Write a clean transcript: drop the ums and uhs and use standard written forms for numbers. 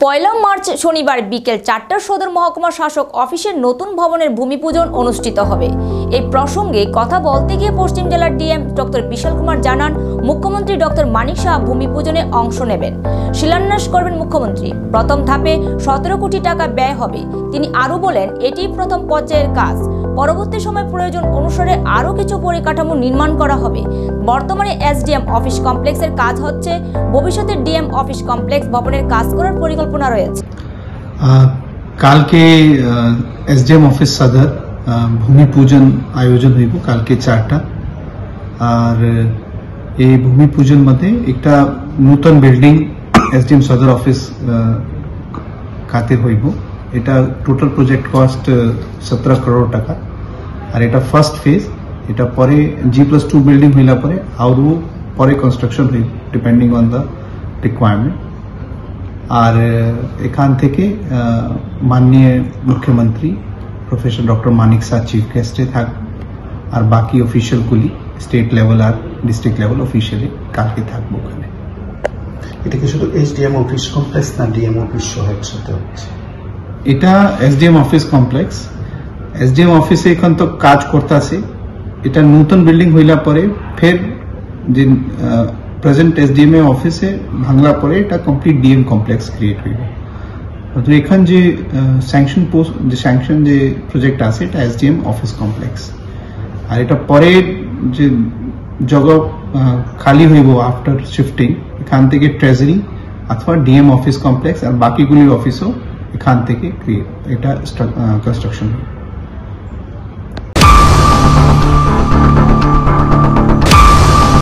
পয়লা March শনিবার বিকেল 4টার সদর মহকুমা শাসক অফিসের নতুন ভবনের ভূমিপূজন অনুষ্ঠিত হবে। এই প্রসঙ্গে কথা বলতে গিয়ে পশ্চিম জেলার ডিএম ডক্টর বিশাল কুমার জানান, মুখ্যমন্ত্রী ডক্টর মানিক সাহা ভূমিপূজনে অংশ নেবেন। শিলান্যাস করবেন মুখ্যমন্ত্রী। প্রথম ধাপে 17 কোটি টাকা ব্যয় হবে। তিনি আরও বলেন, এটি প্রথম পর্যায়ের কাজ। পরবর্তী সময় প্রয়োজন অনুসারে আরও কিছু পরিকাঠামো নির্মাণ করা হবে। বর্তমানে এসডিএম অফিস কমপ্লেক্সের কাজ হচ্ছে, ভবিষ্যতে ডিএম অফিস কমপ্লেক্স ভবনের কাজ করার পরিকল্পনা রয়েছে। কালকে এসডিএম অফিস সদর ভূমি পূজন আয়োজন হইব কালকে 4টা। আর এই ভূমি পূজন মধ্যে একটা নতুন বিল্ডিং এসডিএম সদর অফিস খাতির হইব। এটা টোটাল প্রজেক্ট কস্ট 17 করোড় টাকা। আর এটা ফার্স্ট ফেজ। এটা পরে G+2 বিল্ডিং হইলা পরে আরও পরে কনস্ট্রাকশন হইব ডিপেন্ডিং অন দ্য রিকোয়ারমেন্ট। আর এখান থেকে মাননীয় মুখ্যমন্ত্রী professor doctor Manik Saha chief গেস্টে থাকবে। আর বাকি অফিসিয়ালগুলি স্টেট লেভেল আর ডিস্ট্রিক্ট লেভেল অফিসিয়ালি কালকে থাকবো ওখানে। এটা কি শুধু এসডিএম অফিস কমপ্লেক্স না ডিএম অফিস সহ একসাথে হচ্ছে? এটা এসডিএম অফিস কমপ্লেক্স। এসডিএম অফিসে এখন তো কাজ করতেছে। এটা নতুন বিল্ডিং হইলা পরে ফের যে প্রেজেন্ট এসডিএম অফিসে ভাঙলা পরে এটা কমপ্লিট ডিএম কমপ্লেক্স ক্রিয়েট হইব। তো এখান যে স্যাংশন যে প্রজেক্ট আছে এটা এসডিএম অফিস কমপ্লেক্স। আর এটা পরে যে জায়গা খালি হইব আফটার শিফটিং, এখান থেকে ট্রেজারি অথবা ডিএম অফিস কমপ্লেক্স আর বাকিগুলির অফিসও এখান থেকে এটা কনস্ট্রাকশন